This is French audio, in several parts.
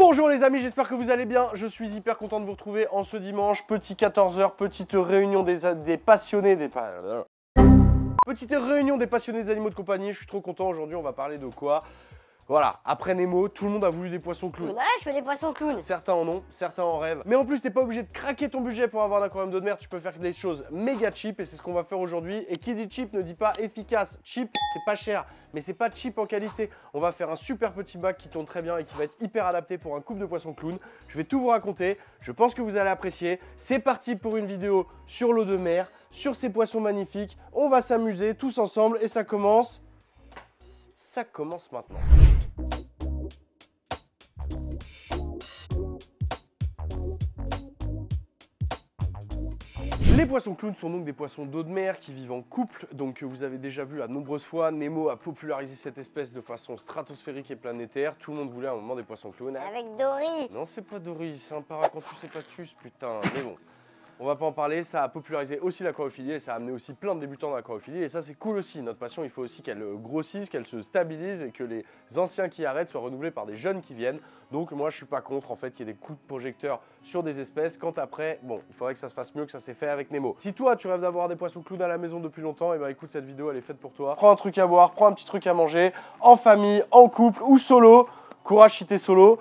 Bonjour les amis, j'espère que vous allez bien. Je suis hyper content de vous retrouver en ce dimanche. Petit 14h, petite réunion des passionnés Petite réunion des passionnés des animaux de compagnie. Je suis trop content. Aujourd'hui, on va parler de quoi? Voilà, après Nemo, tout le monde a voulu des poissons clowns. Ouais, je fais des poissons clowns. Certains en ont, certains en rêvent. Mais en plus, t'es pas obligé de craquer ton budget pour avoir un aquarium d'eau de mer. Tu peux faire des choses méga cheap et c'est ce qu'on va faire aujourd'hui. Et qui dit cheap ne dit pas efficace. Cheap, c'est pas cher, mais c'est pas cheap en qualité. On va faire un super petit bac qui tourne très bien et qui va être hyper adapté pour un couple de poissons clowns. Je vais tout vous raconter. Je pense que vous allez apprécier. C'est parti pour une vidéo sur l'eau de mer, sur ces poissons magnifiques. On va s'amuser tous ensemble et ça commence. Ça commence maintenant. Les poissons clowns sont donc des poissons d'eau de mer qui vivent en couple. Donc vous avez déjà vu à de nombreuses fois, Nemo a popularisé cette espèce de façon stratosphérique et planétaire. Tout le monde voulait à un moment des poissons clowns. Avec Dory. Non, c'est pas Dory, c'est un Paracanthus hepatus, putain. Mais bon, on va pas en parler. Ça a popularisé aussi l'aquariophilie et ça a amené aussi plein de débutants dans l'aquariophilie. Et ça, c'est cool aussi. Notre passion, il faut aussi qu'elle grossisse, qu'elle se stabilise et que les anciens qui arrêtent soient renouvelés par des jeunes qui viennent. Donc moi, je suis pas contre en fait qu'il y ait des coups de projecteur sur des espèces. Quand après, bon, il faudrait que ça se fasse mieux que ça s'est fait avec Nemo. Si toi, tu rêves d'avoir des poissons clowns à la maison depuis longtemps, et ben écoute, cette vidéo, elle est faite pour toi. Prends un truc à boire, prends un petit truc à manger, en famille, en couple ou solo. Courage si t'es solo.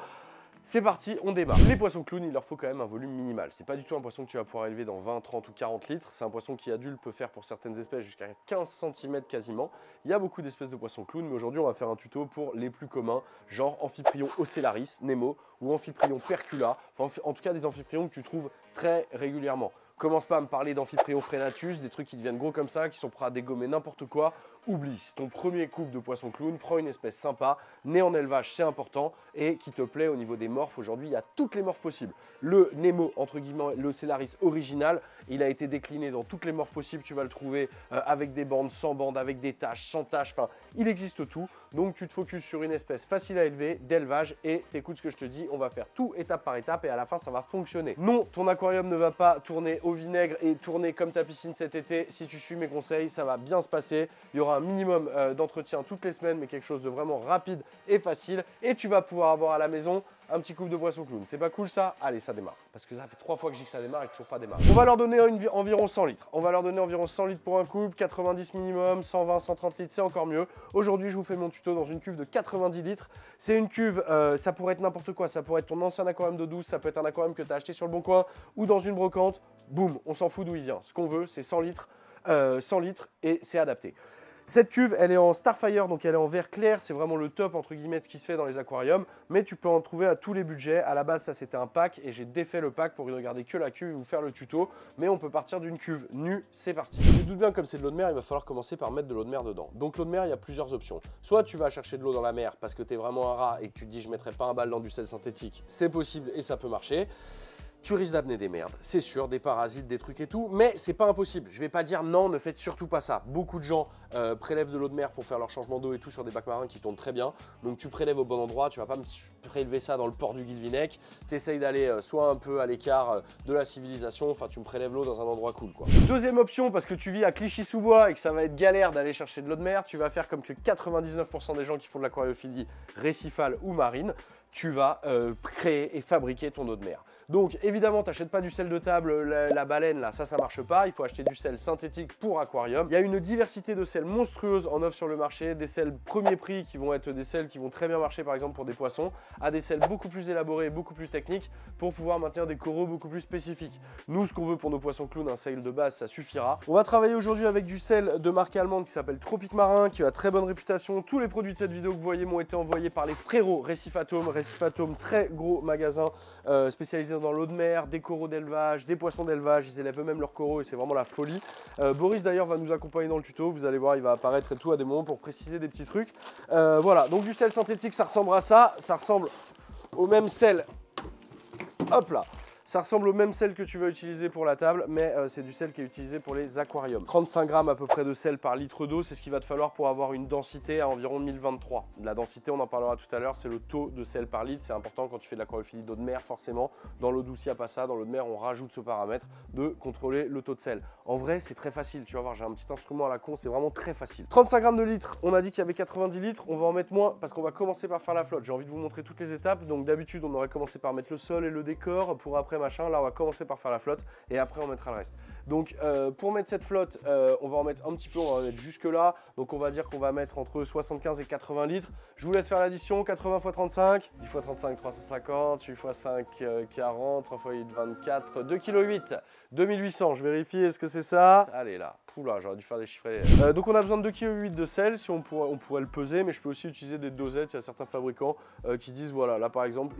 C'est parti, on démarre. Les poissons clowns, il leur faut quand même un volume minimal. C'est pas du tout un poisson que tu vas pouvoir élever dans 20, 30 ou 40 litres. C'est un poisson qui adulte peut faire pour certaines espèces jusqu'à 15 cm quasiment. Il y a beaucoup d'espèces de poissons clowns, mais aujourd'hui on va faire un tuto pour les plus communs, genre Amphiprion ocellaris, Nemo, ou Amphiprion percula, enfin, en tout cas des amphiprions que tu trouves très régulièrement. Commence pas à me parler d'Amphiprion frenatus, des trucs qui deviennent gros comme ça, qui sont prêts à dégommer n'importe quoi. Oublie, c'est ton premier couple de poissons clowns, prends une espèce sympa, née en élevage, c'est important, et qui te plaît au niveau des morphes. Aujourd'hui, il y a toutes les morphes possibles. Le Nemo, entre guillemets, le Ocellaris original, il a été décliné dans toutes les morphes possibles. Tu vas le trouver avec des bandes, sans bandes, avec des taches, sans taches, enfin, il existe tout. Donc, tu te focuses sur une espèce facile à élever, d'élevage, et t'écoutes ce que je te dis. On va faire tout étape par étape, et à la fin, ça va fonctionner. Non, ton aquarium ne va pas tourner au vinaigre et tourner comme ta piscine cet été. Si tu suis mes conseils, ça va bien se passer. Il y aura un minimum d'entretien toutes les semaines, mais quelque chose de vraiment rapide et facile. Et tu vas pouvoir avoir à la maison un petit couple de poissons clowns. C'est pas cool ça? Allez, ça démarre. Parce que ça fait 3 fois que je dis que ça démarre et que toujours pas démarre. On va leur donner environ 100 litres. On va leur donner environ 100 litres pour un couple, 90 minimum, 120, 130 litres, c'est encore mieux. Aujourd'hui, je vous fais mon tuto dans une cuve de 90 litres. C'est une cuve, ça pourrait être n'importe quoi. Ça pourrait être ton ancien aquarium d'eau douce, ça peut être un aquarium que tu as acheté sur le bon coin ou dans une brocante. Boum, on s'en fout d'où il vient. Ce qu'on veut, c'est 100 litres et c'est adapté. Cette cuve, elle est en Starfire, donc elle est en verre clair. C'est vraiment le top, entre guillemets, de ce qui se fait dans les aquariums. Mais tu peux en trouver à tous les budgets. À la base, ça, c'était un pack et j'ai défait le pack pour ne regarder que la cuve et vous faire le tuto. Mais on peut partir d'une cuve nue, c'est parti. Tu te doutes bien, comme c'est de l'eau de mer, il va falloir commencer par mettre de l'eau de mer dedans. Donc l'eau de mer, il y a plusieurs options. Soit tu vas chercher de l'eau dans la mer parce que tu es vraiment un rat et que tu te dis je ne mettrai pas un bal dans du sel synthétique. C'est possible et ça peut marcher. Tu risques d'amener des merdes, c'est sûr, des parasites, des trucs et tout, mais c'est pas impossible. Je vais pas dire non, ne faites surtout pas ça. Beaucoup de gens prélèvent de l'eau de mer pour faire leur changement d'eau et tout sur des bacs marins qui tournent très bien. Donc tu prélèves au bon endroit, tu vas pas me prélever ça dans le port du Guilvinec. Tu essayes d'aller soit un peu à l'écart de la civilisation, enfin tu me prélèves l'eau dans un endroit cool quoi. Deuxième option, parce que tu vis à Clichy-sous-Bois et que ça va être galère d'aller chercher de l'eau de mer, tu vas faire comme que 99% des gens qui font de l'aquariophilie récifale ou marine. Tu vas créer et fabriquer ton eau de mer. Donc évidemment, tu n'achètes pas du sel de table, la baleine là, ça marche pas. Il faut acheter du sel synthétique pour aquarium. Il y a une diversité de sels monstrueuse en offre sur le marché, des sels premier prix qui vont être des sels qui vont très bien marcher par exemple pour des poissons, à des sels beaucoup plus élaborés, beaucoup plus techniques pour pouvoir maintenir des coraux beaucoup plus spécifiques. Nous, ce qu'on veut pour nos poissons clowns, un sel de base, ça suffira. On va travailler aujourd'hui avec du sel de marque allemande qui s'appelle Tropic Marin, qui a très bonne réputation. Tous les produits de cette vidéo que vous voyez m'ont été envoyés par les frérots Récifatome. Récifatome, très gros magasin spécialisé dans l'eau de mer, des coraux d'élevage, des poissons d'élevage. Ils élèvent eux-mêmes leurs coraux et c'est vraiment la folie. Boris d'ailleurs va nous accompagner dans le tuto. Vous allez voir, il va apparaître et tout à des moments pour préciser des petits trucs. Voilà, donc du sel synthétique, ça ressemble à ça. Ça ressemble au même sel. Hop là. Ça ressemble au même sel que tu vas utiliser pour la table, mais c'est du sel qui est utilisé pour les aquariums. 35 grammes à peu près de sel par litre d'eau, c'est ce qu'il va te falloir pour avoir une densité à environ 1023. La densité, on en parlera tout à l'heure, c'est le taux de sel par litre. C'est important quand tu fais de l'aquariophilie d'eau de mer, forcément. Dans l'eau douce, il n'y a pas ça. Dans l'eau de mer, on rajoute ce paramètre de contrôler le taux de sel. En vrai, c'est très facile. Tu vas voir, j'ai un petit instrument à la con, c'est vraiment très facile. 35 grammes de litre, on a dit qu'il y avait 90 litres. On va en mettre moins parce qu'on va commencer par faire la flotte. J'ai envie de vous montrer toutes les étapes. Donc d'habitude, on aurait commencé par mettre le sol et le décor pour après machin. Là, on va commencer par faire la flotte et après, on mettra le reste. Donc pour mettre cette flotte, on va en mettre un petit peu, on va en mettre jusque là. Donc on va dire qu'on va mettre entre 75 et 80 litres. Je vous laisse faire l'addition, 80 x 35, 10 x 35, 350, 8 x 5, 40, 3 x 8, 24, 2,8 kg. 2800, je vérifie, est-ce que c'est ça? Allez là, oula, j'aurais dû faire des chiffres. Donc on a besoin de 2,8 kg de sel, si on pourrait le peser, mais je peux aussi utiliser des dosettes. Il y a certains fabricants qui disent, voilà, là par exemple,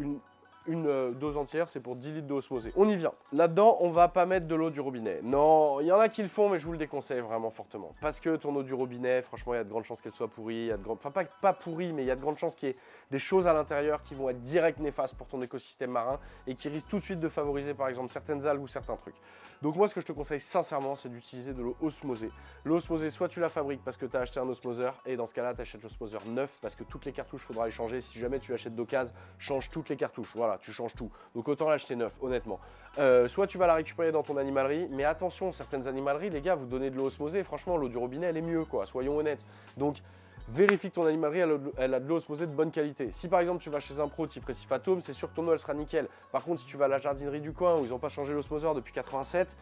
une dose entière, c'est pour 10 litres d'eau osmosée. On y vient. Là-dedans, on va pas mettre de l'eau du robinet. Non, il y en a qui le font, mais je vous le déconseille vraiment fortement. Parce que ton eau du robinet, franchement, il y a de grandes chances qu'elle soit pourrie. Il y a de enfin, pas pourrie, mais il y a de grandes chances qu'il y ait des choses à l'intérieur qui vont être direct néfastes pour ton écosystème marin et qui risquent tout de suite de favoriser, par exemple, certaines algues ou certains trucs. Donc moi, ce que je te conseille sincèrement, c'est d'utiliser de l'eau osmosée. L'eau osmosée, soit tu la fabriques parce que tu as acheté un osmoseur, et dans ce cas-là, tu achètes l'osmoseur neuf parce que toutes les cartouches, il faudra les changer. Si jamais tu achètes d'occasion, change toutes les cartouches. Voilà, tu changes tout. Donc autant l'acheter neuf, honnêtement. Soit tu vas la récupérer dans ton animalerie, mais attention, certaines animaleries, les gars, vous donnez de l'eau osmosée, franchement, l'eau du robinet, elle est mieux, quoi, soyons honnêtes. Donc, vérifie que ton animalerie, elle a de l'eau osmosée de bonne qualité. Si par exemple, tu vas chez un pro type Récifatome, c'est sûr que ton eau, elle sera nickel. Par contre, si tu vas à la jardinerie du coin, où ils n'ont pas changé l'osmoseur depuis 87,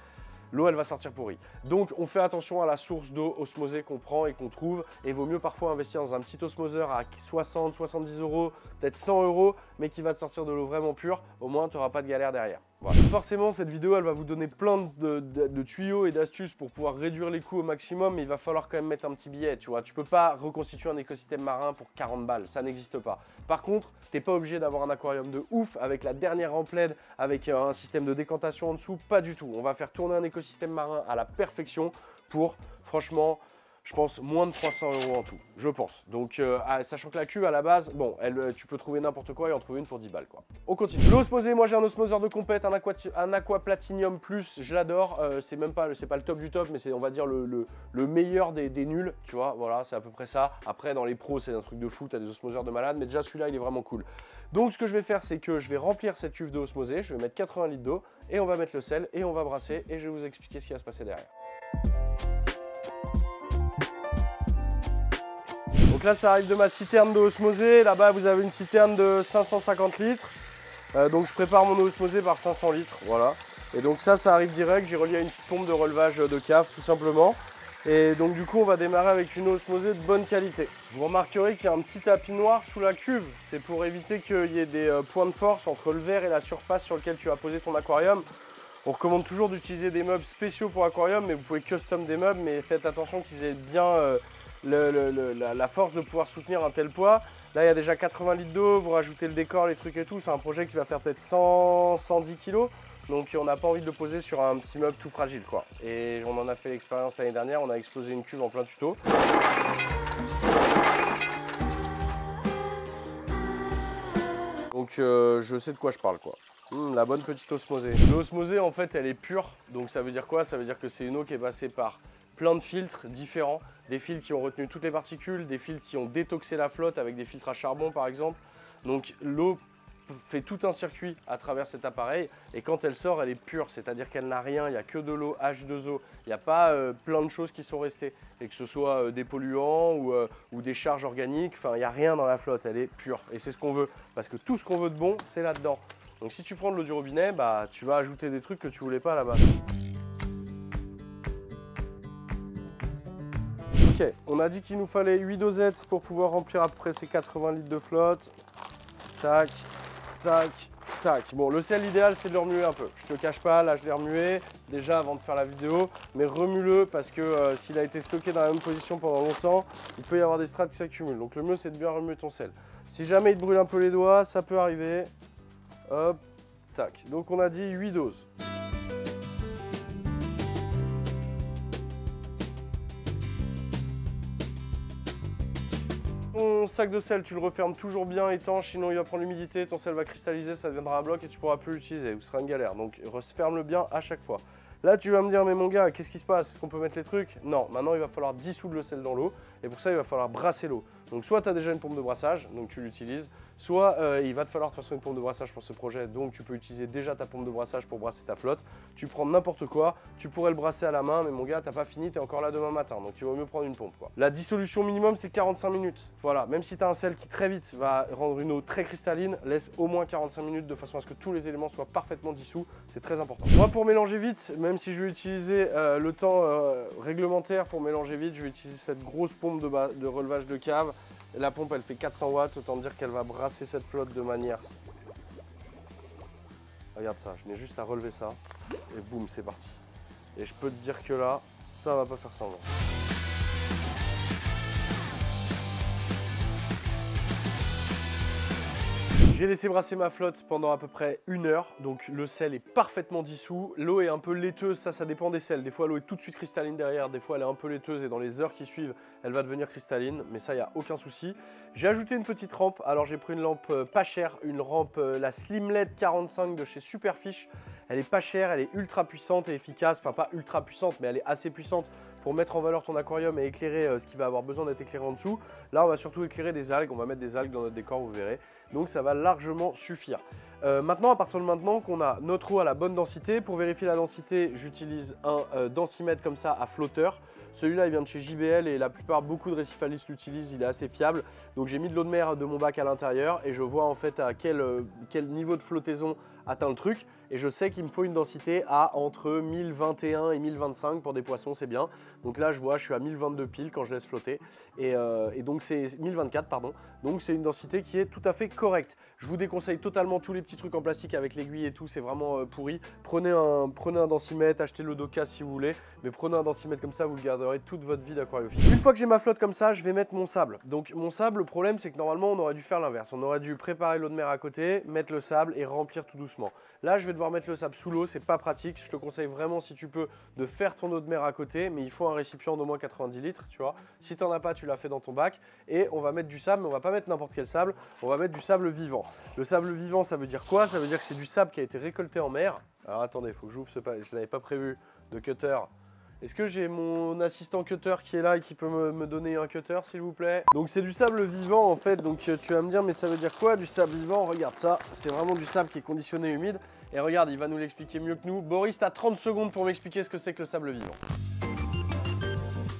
l'eau, elle va sortir pourrie. Donc, on fait attention à la source d'eau osmosée qu'on prend et qu'on trouve. Et il vaut mieux parfois investir dans un petit osmoseur à 60, 70 €, peut-être 100 €, mais qui va te sortir de l'eau vraiment pure. Au moins, tu n'auras pas de galère derrière. Voilà. Forcément, cette vidéo, elle va vous donner plein de tuyaux et d'astuces pour pouvoir réduire les coûts au maximum, mais il va falloir quand même mettre un petit billet, tu vois. Tu peux pas reconstituer un écosystème marin pour 40 balles, ça n'existe pas. Par contre, t'es pas obligé d'avoir un aquarium de ouf avec la dernière remplède, avec un système de décantation en dessous, pas du tout. On va faire tourner un écosystème marin à la perfection pour, franchement, je pense moins de 300 € en tout, je pense. Donc, sachant que la cuve à la base, bon, tu peux trouver n'importe quoi et en trouver une pour 10 balles, quoi. On continue. L'eau osmosée, moi j'ai un osmoseur de compète, un Aqua Platinum Plus, je l'adore. C'est pas le top du top, mais c'est, on va dire, le meilleur des nuls, tu vois. Voilà, c'est à peu près ça. Après, dans les pros, c'est un truc de fou, t'as des osmoseurs de malade, mais déjà celui-là, il est vraiment cool. Donc, ce que je vais faire, c'est que je vais remplir cette cuve d'eau osmosée, je vais mettre 80 litres d'eau et on va mettre le sel et on va brasser et je vais vous expliquer ce qui va se passer derrière. Donc là, ça arrive de ma citerne d'eau osmosée. Là-bas, vous avez une citerne de 550 litres. Donc je prépare mon eau osmosée par 500 litres. Voilà. Et donc ça arrive direct. J'ai relié à une petite pompe de relevage de cave, tout simplement. Et donc du coup, on va démarrer avec une eau osmosée de bonne qualité. Vous remarquerez qu'il y a un petit tapis noir sous la cuve. C'est pour éviter qu'il y ait des points de force entre le verre et la surface sur laquelle tu vas poser ton aquarium. On recommande toujours d'utiliser des meubles spéciaux pour aquarium, mais vous pouvez custom des meubles, mais faites attention qu'ils aient bien la force de pouvoir soutenir un tel poids. Là, il y a déjà 80 litres d'eau, vous rajoutez le décor, les trucs et tout. C'est un projet qui va faire peut-être 100, 110 kg. Donc, on n'a pas envie de le poser sur un petit meuble tout fragile, quoi. Et on en a fait l'expérience l'année dernière. On a explosé une cuve en plein tuto. Donc, je sais de quoi je parle, quoi. La bonne petite osmosée. L'osmosée, en fait, elle est pure. Donc, ça veut dire quoi? Ça veut dire que c'est une eau qui est passée par plein de filtres différents, des filtres qui ont retenu toutes les particules, des filtres qui ont détoxé la flotte avec des filtres à charbon par exemple. Donc l'eau fait tout un circuit à travers cet appareil et quand elle sort, elle est pure, c'est-à-dire qu'elle n'a rien, il n'y a que de l'eau H2O, il n'y a pas plein de choses qui sont restées, et que ce soit des polluants ou des charges organiques, enfin il n'y a rien dans la flotte, elle est pure et c'est ce qu'on veut, parce que tout ce qu'on veut de bon, c'est là-dedans. Donc si tu prends de l'eau du robinet, bah, tu vas ajouter des trucs que tu voulais pas là-bas. Ok, on a dit qu'il nous fallait 8 dosettes pour pouvoir remplir à peu près ces 80 litres de flotte. Tac, tac, tac. Bon, le sel idéal, c'est de le remuer un peu. Je te cache pas, là je l'ai remué déjà avant de faire la vidéo, mais remue-le parce que s'il a été stocké dans la même position pendant longtemps, il peut y avoir des strates qui s'accumulent. Donc le mieux, c'est de bien remuer ton sel. Si jamais il te brûle un peu les doigts, ça peut arriver. Hop, tac. Donc on a dit 8 doses. Ton ton sac de sel, tu le refermes toujours bien étanche, sinon il va prendre l'humidité, ton sel va cristalliser, ça deviendra un bloc et tu pourras plus l'utiliser, ou ce sera une galère. Donc referme-le bien à chaque fois. Là, tu vas me dire, mais mon gars, qu'est-ce qui se passe? Est-ce qu'on peut mettre les trucs? Non, maintenant il va falloir dissoudre le sel dans l'eau et pour ça, il va falloir brasser l'eau. Donc soit tu as déjà une pompe de brassage, donc tu l'utilises, soit il va te falloir de toute façon une pompe de brassage pour ce projet, donc tu peux utiliser déjà ta pompe de brassage pour brasser ta flotte. Tu prends n'importe quoi, tu pourrais le brasser à la main, mais mon gars, t'as pas fini, t'es encore là demain matin, donc il vaut mieux prendre une pompe, quoi. La dissolution minimum, c'est 45 minutes. Voilà, même si tu as un sel qui très vite va rendre une eau très cristalline, laisse au moins 45 minutes de façon à ce que tous les éléments soient parfaitement dissous, c'est très important. Moi, pour mélanger vite, même si je vais utiliser le temps réglementaire pour mélanger vite, je vais utiliser cette grosse pompe de relevage de cave. La pompe, elle fait 400 watts, autant dire qu'elle va brasser cette flotte de manière... Regarde ça, je n'ai juste à relever ça, et boum, c'est parti. Et je peux te dire que là, ça va pas faire semblant. J'ai laissé brasser ma flotte pendant à peu près 1 heure, donc le sel est parfaitement dissous. L'eau est un peu laiteuse, ça dépend des sels. Des fois l'eau est tout de suite cristalline derrière, des fois elle est un peu laiteuse et dans les heures qui suivent, elle va devenir cristalline, mais ça, il n'y a aucun souci. J'ai ajouté une petite rampe, alors j'ai pris une lampe pas chère, une rampe, la Slim LED 45 de chez Superfish. Elle est pas chère, elle est ultra puissante et efficace, enfin pas ultra puissante, mais elle est assez puissante pour mettre en valeur ton aquarium et éclairer ce qui va avoir besoin d'être éclairé en dessous. Là, on va surtout éclairer des algues, on va mettre des algues dans notre décor, vous verrez. Donc ça va largement suffire. Maintenant, à partir de maintenant qu'on a notre eau à la bonne densité, pour vérifier la densité, j'utilise un densimètre comme ça à flotteur. Celui-là, il vient de chez JBL et la plupart, beaucoup de récifalistes l'utilisent, il est assez fiable. Donc j'ai mis de l'eau de mer de mon bac à l'intérieur et je vois en fait à quel niveau de flottaison atteint le truc. Et je sais qu'il me faut une densité à entre 1021 et 1025 pour des poissons, c'est bien. Donc là, je vois, je suis à 1022 pile quand je laisse flotter. Et donc c'est 1024, pardon. Donc c'est une densité qui est tout à fait correcte. Je vous déconseille totalement tous les petits trucs en plastique avec l'aiguille et tout, c'est vraiment pourri. Prenez un densimètre, achetez le Doka si vous voulez. Mais prenez un densimètre comme ça, vous le garderez toute votre vie d'aquariophile. Une fois que j'ai ma flotte comme ça, je vais mettre mon sable. Donc mon sable, le problème, c'est que normalement, on aurait dû faire l'inverse. On aurait dû préparer l'eau de mer à côté, mettre le sable et remplir tout doucement. Là, je vais devoir mettre le sable sous l'eau, c'est pas pratique. Je te conseille vraiment, si tu peux, de faire ton eau de mer à côté, mais il faut un récipient d'au moins 90 litres, tu vois. Si tu n'en as pas, tu l'as fait dans ton bac. Et on va mettre du sable, mais on va pas mettre n'importe quel sable, on va mettre du sable vivant. Le sable vivant, ça veut dire quoi? Ça veut dire que c'est du sable qui a été récolté en mer. Alors attendez, il faut que j'ouvre ce paquet, je l'avais pas prévu, de cutter. Est-ce que j'ai mon assistant cutter qui est là et qui peut me donner un cutter, s'il vous plaît? Donc c'est du sable vivant en fait, donc tu vas me dire, mais ça veut dire quoi du sable vivant? Regarde ça, c'est vraiment du sable qui est conditionné humide. Et regarde, il va nous l'expliquer mieux que nous. Boris, t'as 30 secondes pour m'expliquer ce que c'est que le sable vivant.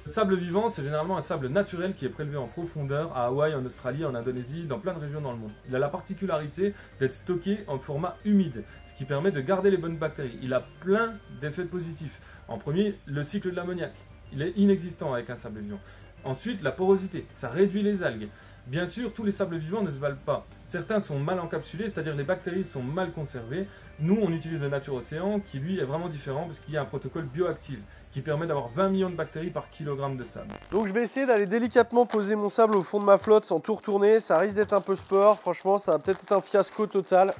Le sable vivant, c'est généralement un sable naturel qui est prélevé en profondeur à Hawaï, en Australie, en Indonésie, dans plein de régions dans le monde. Il a la particularité d'être stocké en format humide, ce qui permet de garder les bonnes bactéries. Il a plein d'effets positifs. En premier, le cycle de l'ammoniac. Il est inexistant avec un sable vivant. Ensuite, la porosité, ça réduit les algues. Bien sûr, tous les sables vivants ne se valent pas. Certains sont mal encapsulés, c'est-à-dire les bactéries sont mal conservées. Nous, on utilise le Nature Océan, qui lui est vraiment différent parce qu'il y a un protocole bioactif qui permet d'avoir 20 millions de bactéries par kilogramme de sable. Donc je vais essayer d'aller délicatement poser mon sable au fond de ma flotte sans tout retourner. Ça risque d'être un peu sport, franchement, ça va peut-être être un fiasco total.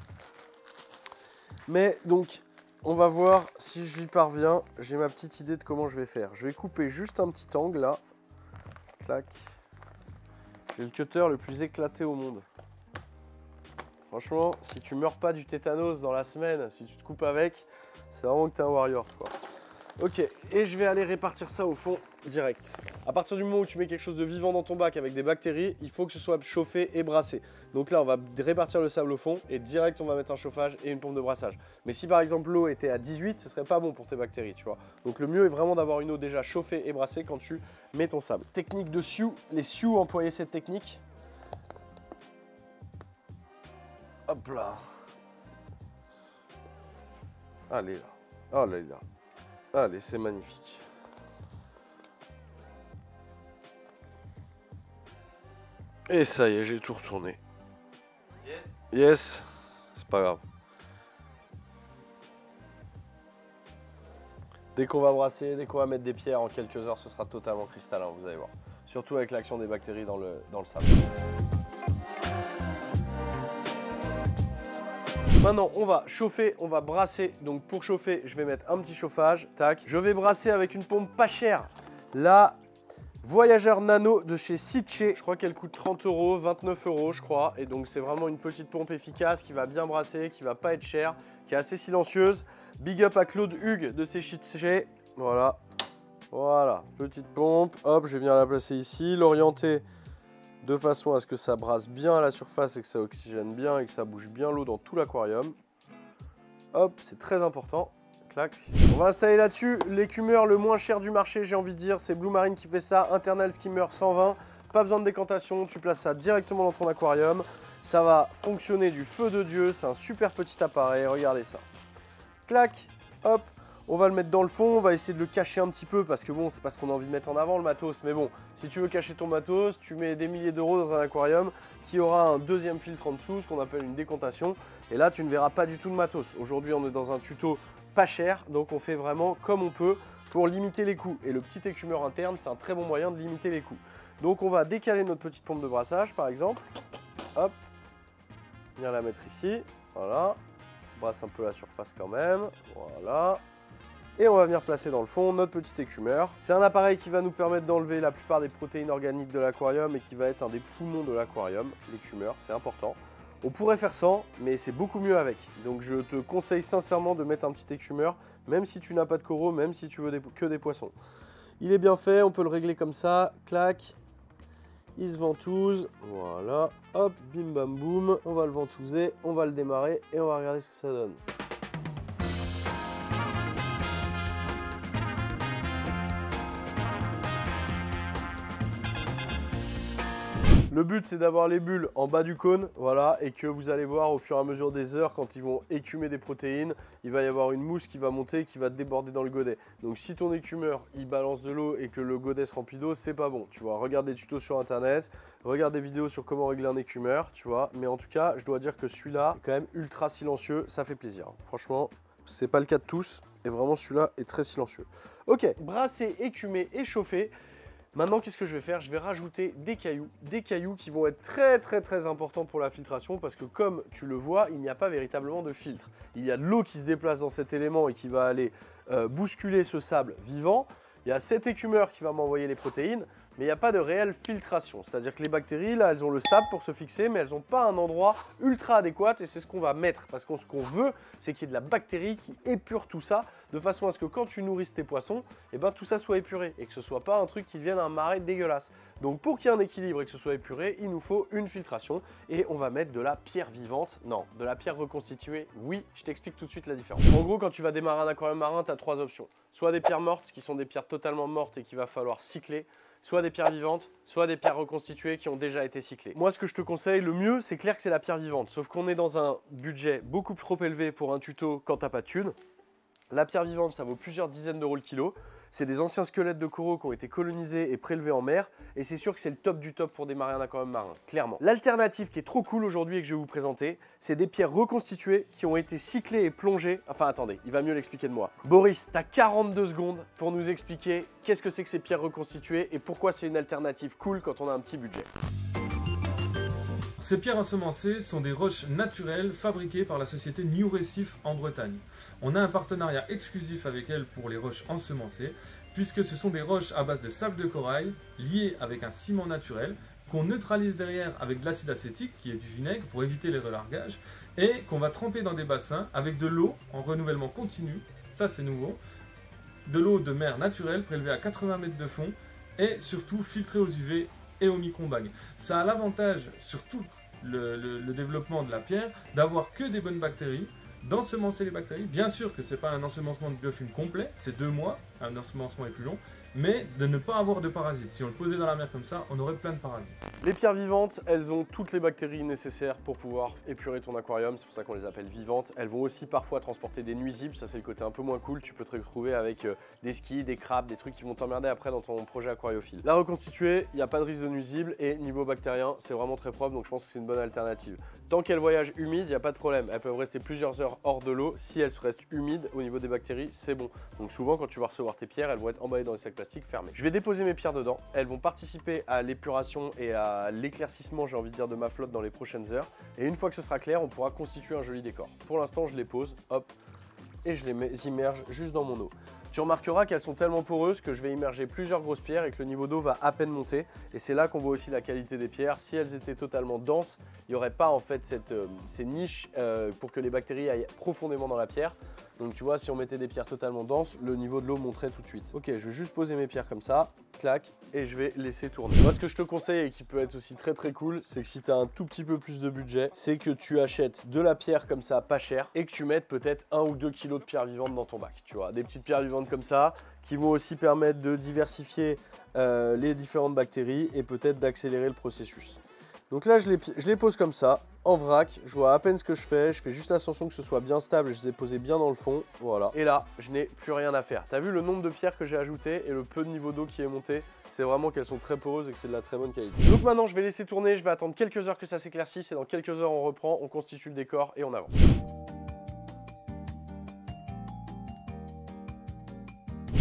Mais donc, on va voir si j'y parviens. J'ai ma petite idée de comment je vais faire. Je vais couper juste un petit angle là. Clac. J'ai le cutter le plus éclaté au monde. Franchement, si tu meurs pas du tétanos dans la semaine, si tu te coupes avec, c'est vraiment que t'es un warrior, quoi. Ok, et je vais aller répartir ça au fond direct. À partir du moment où tu mets quelque chose de vivant dans ton bac avec des bactéries, il faut que ce soit chauffé et brassé. Donc là, on va répartir le sable au fond et direct, on va mettre un chauffage et une pompe de brassage. Mais si par exemple l'eau était à 18, ce serait pas bon pour tes bactéries, tu vois. Donc le mieux est vraiment d'avoir une eau déjà chauffée et brassée quand tu mets ton sable. Technique de Sioux, les Sioux employaient cette technique. Hop là. Allez là. Oh là là. Allez, c'est magnifique. Et ça y est, j'ai tout retourné. Yes. Yes, c'est pas grave. Dès qu'on va brasser, dès qu'on va mettre des pierres, en quelques heures, ce sera totalement cristallin, vous allez voir. Surtout avec l'action des bactéries dans le sable. Maintenant, on va chauffer, on va brasser. Donc pour chauffer, je vais mettre un petit chauffage. Tac. Je vais brasser avec une pompe pas chère. Là, Voyageur Nano de chez Sitche. Je crois qu'elle coûte 30 €, 29 € je crois. Et donc c'est vraiment une petite pompe efficace qui va bien brasser, qui va pas être chère, qui est assez silencieuse. Big up à Claude Hugues de chez Sitche. Voilà. Voilà, petite pompe. Hop, je vais venir la placer ici. L'orienter de façon à ce que ça brasse bien à la surface et que ça oxygène bien et que ça bouge bien l'eau dans tout l'aquarium. Hop, c'est très important. Clac. On va installer là-dessus l'écumeur le moins cher du marché, j'ai envie de dire. C'est Blue Marine qui fait ça. Internal Skimmer 120. Pas besoin de décantation. Tu places ça directement dans ton aquarium. Ça va fonctionner du feu de Dieu. C'est un super petit appareil. Regardez ça. Clac. Hop. On va le mettre dans le fond. On va essayer de le cacher un petit peu parce que bon, c'est parce qu'on a envie de mettre en avant le matos. Mais bon, si tu veux cacher ton matos, tu mets des milliers d'euros dans un aquarium qui aura un deuxième filtre en dessous, ce qu'on appelle une décantation. Et là, tu ne verras pas du tout le matos. Aujourd'hui, on est dans un tuto pas cher, donc on fait vraiment comme on peut pour limiter les coûts. Et le petit écumeur interne, c'est un très bon moyen de limiter les coûts. Donc on va décaler notre petite pompe de brassage, par exemple. Hop, venir la mettre ici, voilà. On brasse un peu la surface quand même, voilà. Et on va venir placer dans le fond notre petit écumeur. C'est un appareil qui va nous permettre d'enlever la plupart des protéines organiques de l'aquarium et qui va être un des poumons de l'aquarium, l'écumeur, c'est important. On pourrait faire sans, mais c'est beaucoup mieux avec. Donc je te conseille sincèrement de mettre un petit écumeur, même si tu n'as pas de coraux, même si tu veux que des poissons. Il est bien fait, on peut le régler comme ça, clac, il se ventouse, voilà, hop, bim bam boum, on va le ventouser, on va le démarrer et on va regarder ce que ça donne. Le but, c'est d'avoir les bulles en bas du cône, voilà, et que vous allez voir au fur et à mesure des heures, quand ils vont écumer des protéines, il va y avoir une mousse qui va monter, qui va déborder dans le godet. Donc si ton écumeur, il balance de l'eau et que le godet se remplit d'eau, c'est pas bon. Tu vois, regarde des tutos sur internet, regarde des vidéos sur comment régler un écumeur, tu vois. Mais en tout cas, je dois dire que celui-là est quand même ultra silencieux, ça fait plaisir. Franchement, c'est pas le cas de tous, et vraiment celui-là est très silencieux. Ok, brassé, écumé et chauffé. Maintenant, qu'est-ce que je vais faire? Je vais rajouter des cailloux qui vont être très importants pour la filtration parce que comme tu le vois, il n'y a pas véritablement de filtre. Il y a de l'eau qui se déplace dans cet élément et qui va aller bousculer ce sable vivant. Il y a cet écumeur qui va m'envoyer les protéines, mais il n'y a pas de réelle filtration. C'est-à-dire que les bactéries, là, elles ont le sable pour se fixer, mais elles n'ont pas un endroit ultra adéquat et c'est ce qu'on va mettre. Parce que ce qu'on veut, c'est qu'il y ait de la bactérie qui épure tout ça, de façon à ce que quand tu nourrisses tes poissons, eh ben, tout ça soit épuré et que ce ne soit pas un truc qui devienne un marais dégueulasse. Donc pour qu'il y ait un équilibre et que ce soit épuré, il nous faut une filtration et on va mettre de la pierre vivante. Non, de la pierre reconstituée, oui, je t'explique tout de suite la différence. En gros, quand tu vas démarrer un aquarium marin, tu as trois options. Soit des pierres mortes, qui sont des pierres totalement mortes et qu'il va falloir cycler, soit des pierres vivantes, soit des pierres reconstituées qui ont déjà été cyclées. Moi, ce que je te conseille, le mieux, c'est clair que c'est la pierre vivante. Sauf qu'on est dans un budget beaucoup trop élevé pour un tuto quand t'as pas de thune. La pierre vivante, ça vaut plusieurs dizaines d'euros le kilo. C'est des anciens squelettes de coraux qui ont été colonisés et prélevés en mer. Et c'est sûr que c'est le top du top pour démarrer un aquarium marin, clairement. L'alternative qui est trop cool aujourd'hui et que je vais vous présenter, c'est des pierres reconstituées qui ont été cyclées et plongées. Enfin, attendez, il va mieux l'expliquer de moi. Boris, t'as 42 secondes pour nous expliquer qu'est-ce que c'est que ces pierres reconstituées et pourquoi c'est une alternative cool quand on a un petit budget. Ces pierres ensemencées sont des roches naturelles fabriquées par la société New Récif en Bretagne. On a un partenariat exclusif avec elle pour les roches ensemencées, puisque ce sont des roches à base de sable de corail liées avec un ciment naturel qu'on neutralise derrière avec de l'acide acétique, qui est du vinaigre pour éviter les relargages, et qu'on va tremper dans des bassins avec de l'eau en renouvellement continu, ça c'est nouveau, de l'eau de mer naturelle prélevée à 80 mètres de fond et surtout filtrée aux UV et aux microbagues. Ça a l'avantage sur tout le développement de la pierre d'avoir que des bonnes bactéries, d'ensemencer les bactéries. Bien sûr que ce n'est pas un ensemencement de biofilm complet, c'est 2 mois, un ensemencement est plus long, mais de ne pas avoir de parasites. Si on le posait dans la mer comme ça, on aurait plein de parasites. Les pierres vivantes, elles ont toutes les bactéries nécessaires pour pouvoir épurer ton aquarium, c'est pour ça qu'on les appelle vivantes. Elles vont aussi parfois transporter des nuisibles, ça c'est le côté un peu moins cool. Tu peux te retrouver avec des skis, des crabes, des trucs qui vont t'emmerder après dans ton projet aquariophile. La reconstituée, il n'y a pas de risque de nuisibles et niveau bactérien, c'est vraiment très propre, donc je pense que c'est une bonne alternative. Tant qu'elles voyagent humides, il n'y a pas de problème. Elles peuvent rester plusieurs heures hors de l'eau. Si elles restent humides au niveau des bactéries, c'est bon. Donc souvent, quand tu vas recevoir tes pierres, elles vont être emballées dans des sacs plastiques fermés. Je vais déposer mes pierres dedans. Elles vont participer à l'épuration et à l'éclaircissement, j'ai envie de dire, de ma flotte dans les prochaines heures. Et une fois que ce sera clair, on pourra constituer un joli décor. Pour l'instant, je les pose, hop, et je les immerge juste dans mon eau. Tu remarqueras qu'elles sont tellement poreuses que je vais immerger plusieurs grosses pierres et que le niveau d'eau va à peine monter. Et c'est là qu'on voit aussi la qualité des pierres. Si elles étaient totalement denses, il n'y aurait pas en fait ces niches pour que les bactéries aillent profondément dans la pierre. Donc tu vois, si on mettait des pierres totalement denses, le niveau de l'eau monterait tout de suite. Ok, je vais juste poser mes pierres comme ça, clac, et je vais laisser tourner. Moi, ce que je te conseille et qui peut être aussi très cool, c'est que si tu as un tout petit peu plus de budget, c'est que tu achètes de la pierre comme ça, pas cher, et que tu mettes peut-être 1 ou 2 kilos de pierres vivantes dans ton bac. Tu vois, des petites pierres vivantes comme ça, qui vont aussi permettre de diversifier les différentes bactéries et peut-être d'accélérer le processus. Donc là, je les pose comme ça, en vrac, je vois à peine ce que je fais juste attention que ce soit bien stable, je les ai posés bien dans le fond, voilà. Et là, je n'ai plus rien à faire. T'as vu le nombre de pierres que j'ai ajouté et le peu de niveau d'eau qui est monté? C'est vraiment qu'elles sont très poreuses et que c'est de la très bonne qualité. Donc maintenant, je vais laisser tourner, je vais attendre quelques heures que ça s'éclaircisse et dans quelques heures, on reprend, on constitue le décor et on avance.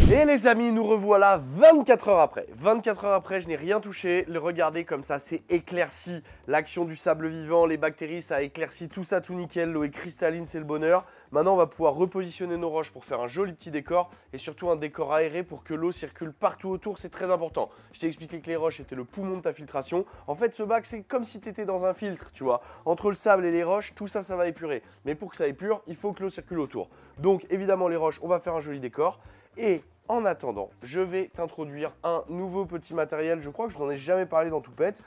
Et les amis, nous revoilà 24 heures après. 24 heures après, je n'ai rien touché. Regardez comme ça, c'est éclairci. L'action du sable vivant, les bactéries, ça a éclairci tout ça, tout nickel. L'eau est cristalline, c'est le bonheur. Maintenant, on va pouvoir repositionner nos roches pour faire un joli petit décor et surtout un décor aéré pour que l'eau circule partout autour. C'est très important. Je t'ai expliqué que les roches étaient le poumon de ta filtration. En fait, ce bac, c'est comme si tu étais dans un filtre, tu vois. Entre le sable et les roches, tout ça, ça va épurer. Mais pour que ça épure, il faut que l'eau circule autour. Donc, évidemment, les roches, on va faire un joli décor. Et en attendant, je vais t'introduire un nouveau petit matériel, je crois que je n'en ai jamais parlé dans Toupette,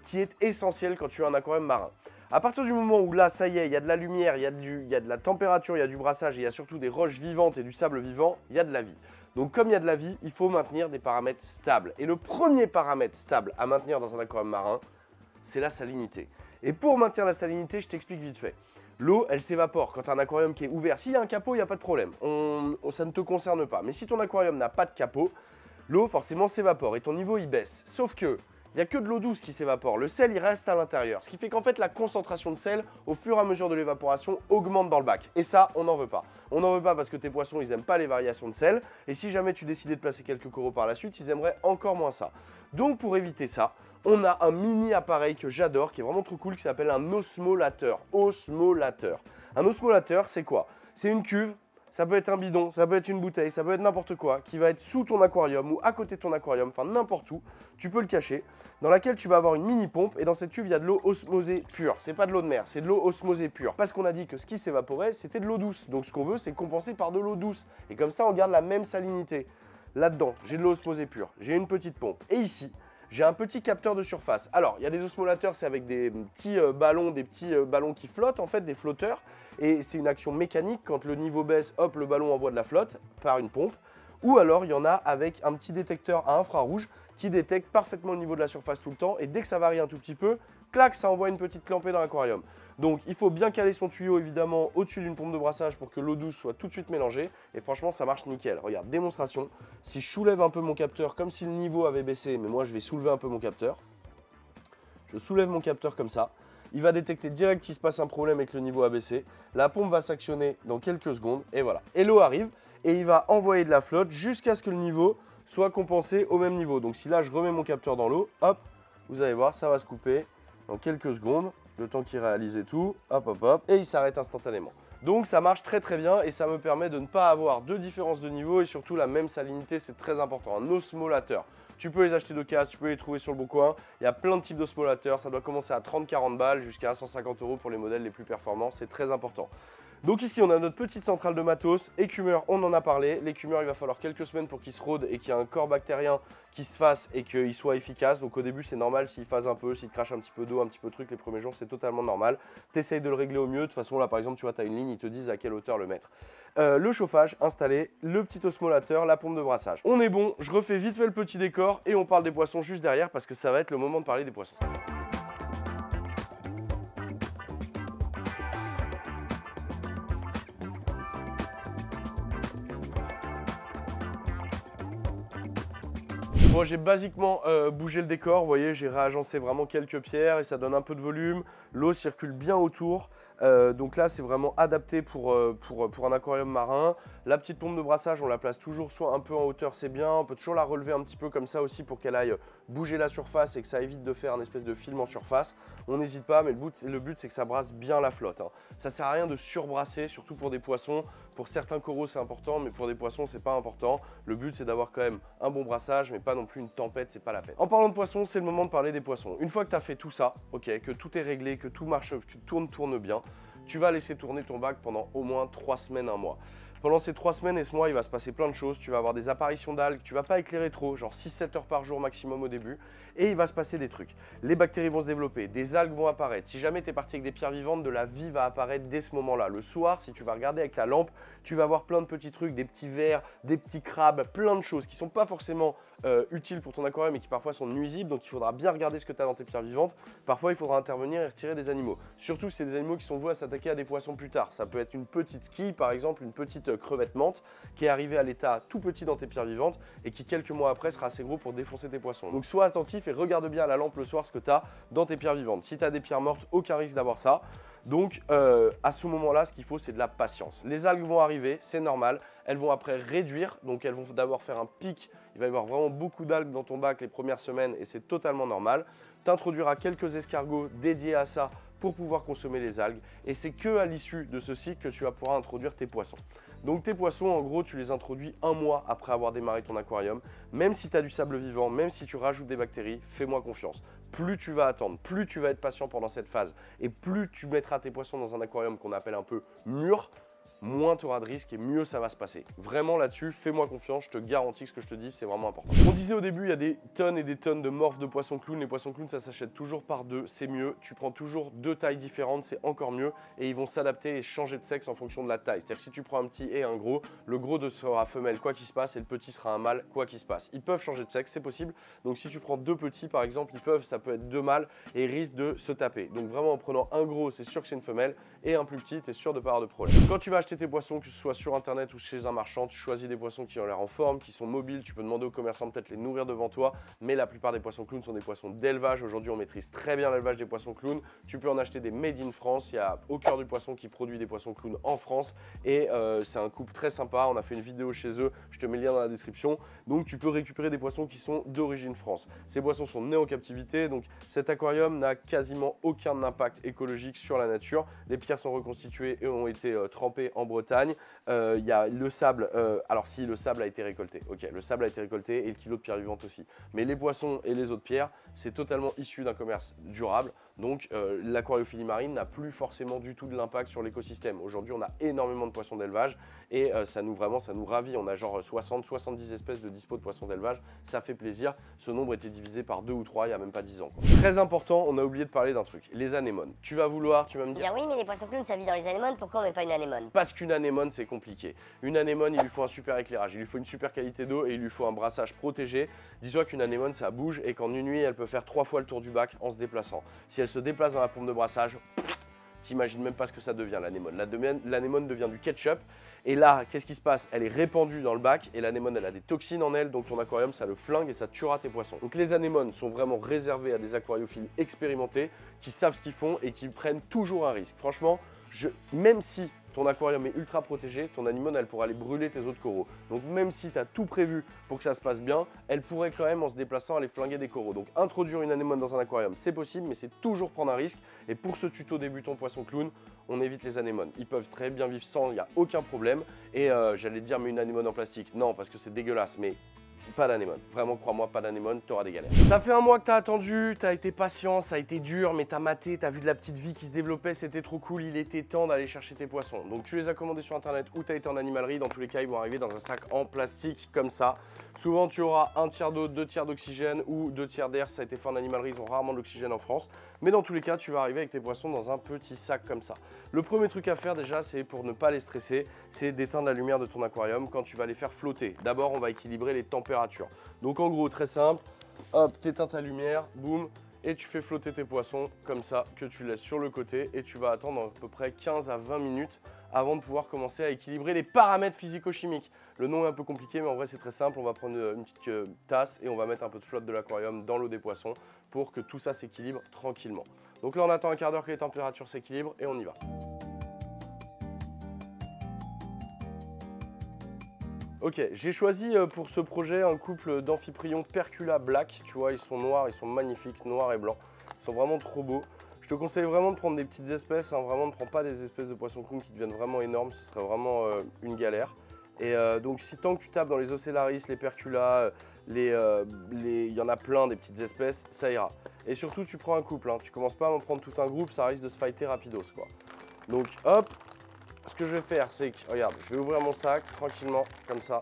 qui est essentiel quand tu as un aquarium marin. À partir du moment où là, ça y est, il y a de la lumière, il y a de la température, il y a du brassage, et il y a surtout des roches vivantes et du sable vivant, il y a de la vie. Donc comme il y a de la vie, il faut maintenir des paramètres stables. Et le premier paramètre stable à maintenir dans un aquarium marin, c'est la salinité. Et pour maintenir la salinité, je t'explique vite fait. L'eau, elle s'évapore quand tu as un aquarium qui est ouvert. S'il y a un capot, il n'y a pas de problème. Ça ne te concerne pas. Mais si ton aquarium n'a pas de capot, l'eau forcément s'évapore et ton niveau il baisse. Sauf que il n'y a que de l'eau douce qui s'évapore. Le sel, il reste à l'intérieur. Ce qui fait qu'en fait, la concentration de sel, au fur et à mesure de l'évaporation, augmente dans le bac. Et ça, on n'en veut pas. On n'en veut pas parce que tes poissons, ils n'aiment pas les variations de sel. Et si jamais tu décidais de placer quelques coraux par la suite, ils aimeraient encore moins ça. Donc, pour éviter ça, on a un mini appareil que j'adore, qui est vraiment trop cool, qui s'appelle un osmolateur. Osmolateur. Un osmolateur, c'est quoi? C'est une cuve. Ça peut être un bidon, ça peut être une bouteille, ça peut être n'importe quoi, qui va être sous ton aquarium ou à côté de ton aquarium, enfin n'importe où, tu peux le cacher, dans laquelle tu vas avoir une mini pompe et dans cette cuve, il y a de l'eau osmosée pure. C'est pas de l'eau de mer, c'est de l'eau osmosée pure. Parce qu'on a dit que ce qui s'évaporait, c'était de l'eau douce. Donc ce qu'on veut, c'est compenser par de l'eau douce. Et comme ça, on garde la même salinité. Là-dedans, j'ai de l'eau osmosée pure, j'ai une petite pompe. Et ici, j'ai un petit capteur de surface. Alors, il y a des osmolateurs, c'est avec des petits ballons qui flottent, en fait, des flotteurs. Et c'est une action mécanique. Quand le niveau baisse, hop, le ballon envoie de la flotte par une pompe. Ou alors, il y en a avec un petit détecteur à infrarouge qui détecte parfaitement le niveau de la surface tout le temps. Et dès que ça varie un tout petit peu, clac, ça envoie une petite clampée dans l'aquarium. Donc, il faut bien caler son tuyau, évidemment, au-dessus d'une pompe de brassage pour que l'eau douce soit tout de suite mélangée. Et franchement, ça marche nickel. Regarde, démonstration. Si je soulève un peu mon capteur, comme si le niveau avait baissé, mais moi, je vais soulever un peu mon capteur. Je soulève mon capteur comme ça. Il va détecter direct qu'il se passe un problème et que le niveau a baissé. La pompe va s'actionner dans quelques secondes. Et voilà. Et l'eau arrive et il va envoyer de la flotte jusqu'à ce que le niveau soit compensé au même niveau. Donc, si là, je remets mon capteur dans l'eau, hop, vous allez voir, ça va se couper dans quelques secondes. Le temps qu'il réalise et tout, hop, hop, hop, et il s'arrête instantanément. Donc ça marche très bien et ça me permet de ne pas avoir de différence de niveau et surtout la même salinité, c'est très important. Un osmolateur, tu peux les acheter d'occasion, tu peux les trouver sur le bon coin. Il y a plein de types d'osmolateurs, ça doit commencer à 30-40 balles jusqu'à 150 € pour les modèles les plus performants, c'est très important. Donc ici, on a notre petite centrale de matos. Écumeur, on en a parlé. L'écumeur, il va falloir quelques semaines pour qu'il se rôde et qu'il y ait un corps bactérien qui se fasse et qu'il soit efficace. Donc au début, c'est normal s'il phase un peu, s'il crache un petit peu d'eau, un petit peu de truc, les premiers jours, c'est totalement normal. Tu essayes de le régler au mieux. De toute façon, là, par exemple, tu vois, tu as une ligne, ils te disent à quelle hauteur le mettre. Le chauffage installé, le petit osmolateur, la pompe de brassage. On est bon, je refais vite fait le petit décor et on parle des poissons juste derrière parce que ça va être le moment de parler des poissons. Bon, j'ai basiquement bougé le décor, vous voyez, j'ai réagencé vraiment quelques pierres et ça donne un peu de volume. L'eau circule bien autour, donc là c'est vraiment adapté pour un aquarium marin. La petite pompe de brassage, on la place toujours soit un peu en hauteur, c'est bien. On peut toujours la relever un petit peu comme ça aussi pour qu'elle aille bouger la surface et que ça évite de faire un espèce de film en surface. On n'hésite pas, mais le but c'est que ça brasse bien la flotte, hein. Ça sert à rien de surbrasser, surtout pour des poissons. Pour certains coraux, c'est important, mais pour des poissons, c'est pas important. Le but, c'est d'avoir quand même un bon brassage, mais pas non plus une tempête, c'est pas la peine. En parlant de poissons, c'est le moment de parler des poissons. Une fois que tu as fait tout ça, ok, que tout est réglé, que tout marche, que tout tourne bien, tu vas laisser tourner ton bac pendant au moins 3 semaines, 1 mois. Pendant ces 3 semaines et ce mois, il va se passer plein de choses. Tu vas avoir des apparitions d'algues, tu vas pas éclairer trop, genre 6-7 heures par jour maximum au début. Et il va se passer des trucs. Les bactéries vont se développer, des algues vont apparaître. Si jamais tu es parti avec des pierres vivantes, de la vie va apparaître dès ce moment-là. Le soir, si tu vas regarder avec ta lampe, tu vas voir plein de petits trucs, des petits vers, des petits crabes, plein de choses qui sont pas forcément utiles pour ton aquarium et qui parfois sont nuisibles. Donc il faudra bien regarder ce que tu as dans tes pierres vivantes. Parfois, il faudra intervenir et retirer des animaux. Surtout si c'est des animaux qui sont voués à s'attaquer à des poissons plus tard. Ça peut être une petite squille, par exemple, une petite crevette menthe qui est arrivée à l'état tout petit dans tes pierres vivantes et qui quelques mois après sera assez gros pour défoncer tes poissons. Donc sois attentif et regarde bien à la lampe le soir ce que tu as dans tes pierres vivantes. Si tu as des pierres mortes, aucun risque d'avoir ça. Donc à ce moment-là, ce qu'il faut, c'est de la patience. Les algues vont arriver, c'est normal. Elles vont après réduire, donc elles vont d'abord faire un pic. Il va y avoir vraiment beaucoup d'algues dans ton bac les premières semaines et c'est totalement normal. Tu introduiras quelques escargots dédiés à ça pour pouvoir consommer les algues. Et c'est que à l'issue de ce cycle que tu vas pouvoir introduire tes poissons. Donc tes poissons, en gros, tu les introduis 1 mois après avoir démarré ton aquarium. Même si tu as du sable vivant, même si tu rajoutes des bactéries, fais-moi confiance. Plus tu vas attendre, plus tu vas être patient pendant cette phase et plus tu mettras tes poissons dans un aquarium qu'on appelle un peu mûr, moins tu auras de risques et mieux ça va se passer. Vraiment là-dessus, fais-moi confiance, je te garantis que ce que je te dis, c'est vraiment important. On disait au début, il y a des tonnes et des tonnes de morphes de poissons clowns. Les poissons clowns, ça s'achète toujours par 2, c'est mieux. Tu prends toujours 2 tailles différentes, c'est encore mieux. Et ils vont s'adapter et changer de sexe en fonction de la taille. C'est-à-dire que si tu prends un petit et un gros, le gros sera femelle quoi qu'il se passe et le petit sera un mâle quoi qu'il se passe. Ils peuvent changer de sexe, c'est possible. Donc si tu prends 2 petits par exemple, ça peut être 2 mâles et ils risquent de se taper. Donc vraiment en prenant un gros, c'est sûr que c'est une femelle et un plus petit, tu es sûr de ne pas avoir de problème. Quand tu vas acheter tes poissons, que ce soit sur internet ou chez un marchand, tu choisis des poissons qui ont l'air en forme, qui sont mobiles. Tu peux demander aux commerçants peut-être les nourrir devant toi, mais la plupart des poissons clowns sont des poissons d'élevage. Aujourd'hui, on maîtrise très bien l'élevage des poissons clowns. Tu peux en acheter des made in France. Il y a Au Cœur du Poisson qui produit des poissons clowns en France et c'est un couple très sympa. On a fait une vidéo chez eux, je te mets le lien dans la description. Donc tu peux récupérer des poissons qui sont d'origine France. Ces poissons sont nés en captivité, donc cet aquarium n'a quasiment aucun impact écologique sur la nature. Les pierres sont reconstituées et ont été trempées en Bretagne. Il y a le sable, alors si le sable a été récolté, ok, le sable a été récolté et le kilo de pierre vivante aussi. Mais les poissons et les autres pierres, c'est totalement issu d'un commerce durable. Donc l'aquariophilie marine n'a plus forcément du tout de l'impact sur l'écosystème. Aujourd'hui, on a énormément de poissons d'élevage et ça nous ravit. On a genre 60-70 espèces de dispo de poissons d'élevage. Ça fait plaisir. Ce nombre était divisé par 2 ou 3 il n'y a même pas 10 ans, quoi. Très important, on a oublié de parler d'un truc, les anémones. Tu vas me dire... Oui, mais les poissons clowns, ça vit dans les anémones, pourquoi on met pas une anémone? Parce qu'une anémone, c'est compliqué. Une anémone, il lui faut un super éclairage, il lui faut une super qualité d'eau et il lui faut un brassage protégé. Dis-toi qu'une anémone, ça bouge et qu'en une nuit, elle peut faire 3 fois le tour du bac en se déplaçant. Si elle se déplace dans la pompe de brassage, t'imagines même pas ce que ça devient, l'anémone. L'anémone devient du ketchup. Et là, qu'est-ce qui se passe? Elle est répandue dans le bac et l'anémone, elle a des toxines en elle, donc ton aquarium, ça le flingue et ça tuera tes poissons. Donc les anémones sont vraiment réservées à des aquariophiles expérimentés qui savent ce qu'ils font et qui prennent toujours un risque. Franchement, même si ton aquarium est ultra protégé, ton anémone, elle pourra aller brûler tes autres coraux. Donc même si tu as tout prévu pour que ça se passe bien, elle pourrait quand même, en se déplaçant, aller flinguer des coraux. Donc introduire une anémone dans un aquarium, c'est possible, mais c'est toujours prendre un risque. Et pour ce tuto débutant poisson clown, on évite les anémones. Ils peuvent très bien vivre sans, il n'y a aucun problème. Et j'allais dire, mais une anémone en plastique, non, parce que c'est dégueulasse, mais... pas d'anémone, vraiment crois-moi, pas d'anémone, t'auras des galères. Ça fait 1 mois que t'as attendu, t'as été patient, ça a été dur, mais t'as maté, t'as vu de la petite vie qui se développait, c'était trop cool, il était temps d'aller chercher tes poissons. Donc tu les as commandés sur internet ou t'as été en animalerie, dans tous les cas ils vont arriver dans un sac en plastique comme ça. Souvent tu auras 1 tiers d'eau, 2 tiers d'oxygène ou 2 tiers d'air, ça a été fait en animalerie, ils ont rarement de l'oxygène en France. Mais dans tous les cas tu vas arriver avec tes poissons dans un petit sac comme ça. Le premier truc à faire déjà, c'est pour ne pas les stresser, c'est d'éteindre la lumière de ton aquarium quand tu vas les faire flotter. D'abord on va équilibrer les températures. Donc en gros, très simple, hop, t'éteins ta lumière, boum, et tu fais flotter tes poissons comme ça, que tu laisses sur le côté et tu vas attendre à peu près 15 à 20 minutes avant de pouvoir commencer à équilibrer les paramètres physico-chimiques. Le nom est un peu compliqué, mais en vrai c'est très simple. On va prendre une petite tasse et on va mettre un peu de flotte de l'aquarium dans l'eau des poissons pour que tout ça s'équilibre tranquillement. Donc là on attend un quart d'heure que les températures s'équilibrent et on y va. Ok, j'ai choisi pour ce projet un couple d'amphiprions Percula Black. Tu vois, ils sont noirs, ils sont magnifiques, noirs et blancs. Ils sont vraiment trop beaux. Je te conseille vraiment de prendre des petites espèces, hein, vraiment ne prends pas des espèces de poissons clowns qui deviennent vraiment énormes, ce serait vraiment une galère. Et donc si tant que tu tapes dans les ocellaris, les percula, il y en a plein des petites espèces, ça ira. Et surtout tu prends un couple, hein. Tu commences pas à en prendre tout un groupe, ça risque de se fighter rapidos quoi. Donc hop, ce que je vais faire c'est que, regarde, je vais ouvrir mon sac tranquillement, comme ça,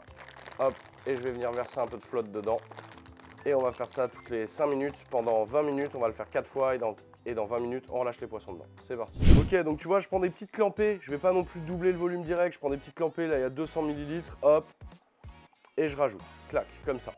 hop, et je vais venir verser un peu de flotte dedans. Et on va faire ça toutes les 5 minutes, pendant 20 minutes, on va le faire 4 fois et dans 20 minutes, on relâche les poissons dedans. C'est parti. Ok, donc tu vois, je prends des petites clampées. Je vais pas non plus doubler le volume direct. Je prends des petites clampées, là, il y a 200 ml. Hop. Et je rajoute. Clac, comme ça.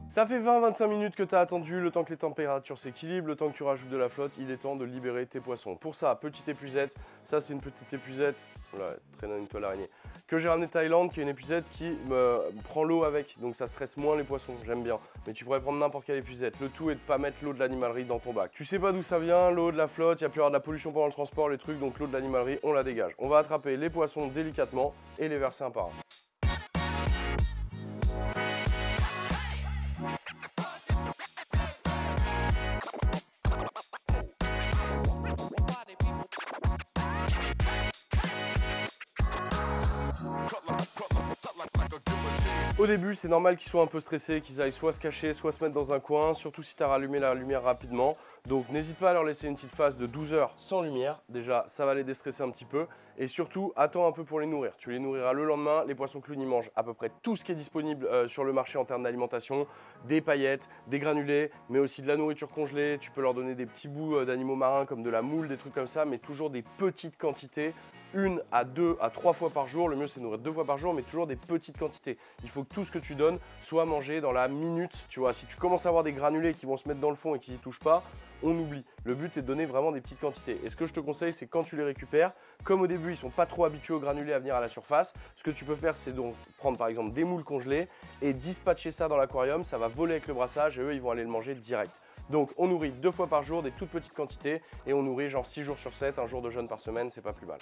Ça fait 20-25 minutes que tu as attendu, le temps que les températures s'équilibrent, le temps que tu rajoutes de la flotte, il est temps de libérer tes poissons. Pour ça, petite épuisette, ça c'est une petite épuisette, voilà, traînant une toile araignée, que j'ai ramené de Thaïlande, qui est une épuisette qui me prend l'eau avec, donc ça stresse moins les poissons, j'aime bien. Mais tu pourrais prendre n'importe quelle épuisette, le tout est de pas mettre l'eau de l'animalerie dans ton bac. Tu sais pas d'où ça vient, l'eau de la flotte, il y a pu y avoir de la pollution pendant le transport, les trucs, donc l'eau de l'animalerie, on la dégage. On va attraper les poissons délicatement et les verser un par un. Au début, c'est normal qu'ils soient un peu stressés, qu'ils aillent soit se cacher, soit se mettre dans un coin, surtout si tu as rallumé la lumière rapidement. Donc n'hésite pas à leur laisser une petite phase de 12 heures sans lumière. Déjà, ça va les déstresser un petit peu. Et surtout, attends un peu pour les nourrir. Tu les nourriras le lendemain. Les poissons clowns, ils mangent à peu près tout ce qui est disponible sur le marché en termes d'alimentation. Des paillettes, des granulés, mais aussi de la nourriture congelée. Tu peux leur donner des petits bouts d'animaux marins comme de la moule, des trucs comme ça, mais toujours des petites quantités. 1 à 2 à 3 fois par jour. Le mieux, c'est de nourrir 2 fois par jour, mais toujours des petites quantités. Il faut que tout ce que tu donnes soit mangé dans la minute. Tu vois, si tu commences à avoir des granulés qui vont se mettre dans le fond et qui n'y touchent pas, on oublie. Le but est de donner vraiment des petites quantités. Et ce que je te conseille, c'est quand tu les récupères, comme au début, ils ne sont pas trop habitués aux granulés à venir à la surface, ce que tu peux faire, c'est donc prendre par exemple des moules congelées et dispatcher ça dans l'aquarium. Ça va voler avec le brassage et eux, ils vont aller le manger direct. Donc on nourrit 2 fois par jour, des toutes petites quantités, et on nourrit genre 6 jours sur 7, un jour de jeûne par semaine, c'est pas plus mal.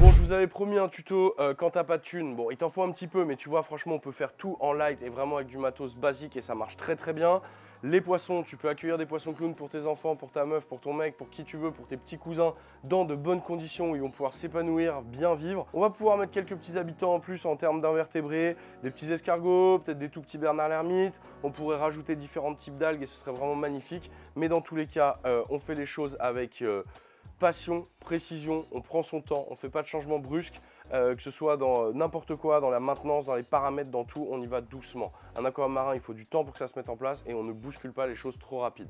Bon, je vous avais promis un tuto quand t'as pas de thune. Bon, il t'en faut un petit peu, mais tu vois, franchement, on peut faire tout en light et vraiment avec du matos basique et ça marche très très bien. Les poissons, tu peux accueillir des poissons clowns pour tes enfants, pour ta meuf, pour ton mec, pour qui tu veux, pour tes petits cousins, dans de bonnes conditions où ils vont pouvoir s'épanouir, bien vivre. On va pouvoir mettre quelques petits habitants en plus en termes d'invertébrés, des petits escargots, peut-être des tout petits bernard l'ermite. On pourrait rajouter différents types d'algues et ce serait vraiment magnifique. Mais dans tous les cas, on fait les choses avec passion, précision, on prend son temps, on ne fait pas de changement brusque, que ce soit dans n'importe quoi, dans la maintenance, dans les paramètres, dans tout, on y va doucement. Un aquarium marin, il faut du temps pour que ça se mette en place et on ne bouscule pas les choses trop rapides.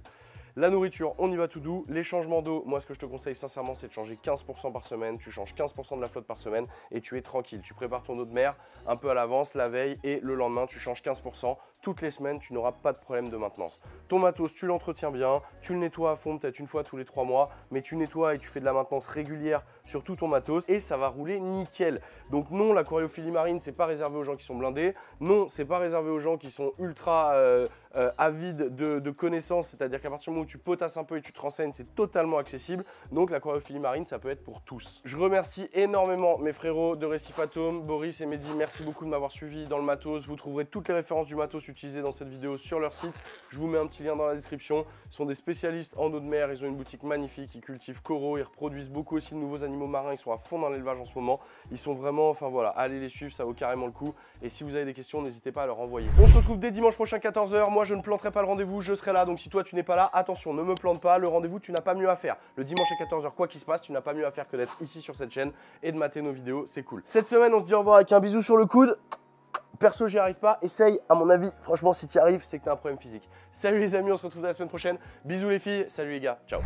La nourriture, on y va tout doux. Les changements d'eau, moi ce que je te conseille sincèrement, c'est de changer 15% par semaine. Tu changes 15% de la flotte par semaine et tu es tranquille. Tu prépares ton eau de mer un peu à l'avance, la veille, et le lendemain, tu changes 15%. Toutes les semaines, tu n'auras pas de problème de maintenance. Ton matos, tu l'entretiens bien, tu le nettoies à fond peut-être une fois tous les 3 mois, mais tu nettoies et tu fais de la maintenance régulière sur tout ton matos et ça va rouler nickel. Donc non, l'aquariophilie marine, c'est pas réservé aux gens qui sont blindés. Non, c'est pas réservé aux gens qui sont ultra avides de connaissances, c'est-à-dire qu'à partir du moment où tu potasses un peu et tu te renseignes, c'est totalement accessible. Donc l'aquariophilie marine, ça peut être pour tous. Je remercie énormément mes frérots de Récif Atome, Boris et Mehdi. Merci beaucoup de m'avoir suivi dans le matos. Vous trouverez toutes les références du matos utilisé dans cette vidéo sur leur site. Je vous mets un petit lien dans la description. Ils sont des spécialistes en eau de mer. Ils ont une boutique magnifique. Ils cultivent coraux. Ils reproduisent beaucoup aussi de nouveaux animaux marins. Ils sont à fond dans l'élevage en ce moment. Ils sont vraiment, enfin voilà, allez les suivre, ça vaut carrément le coup. Et si vous avez des questions, n'hésitez pas à leur envoyer. On se retrouve dès dimanche prochain 14 h. Moi, je ne planterai pas le rendez-vous. Je serai là. Donc si toi, tu n'es pas là, attention, ne me plante pas. Le rendez-vous, tu n'as pas mieux à faire. Le dimanche à 14 h, quoi qu'il se passe, tu n'as pas mieux à faire que d'être ici sur cette chaîne et de mater nos vidéos. C'est cool. Cette semaine, on se dit au revoir avec un bisou sur le coude. Perso, j'y arrive pas. Essaye, à mon avis. Franchement, si tu y arrives, c'est que tu as un problème physique. Salut les amis, on se retrouve la semaine prochaine. Bisous les filles. Salut les gars. Ciao.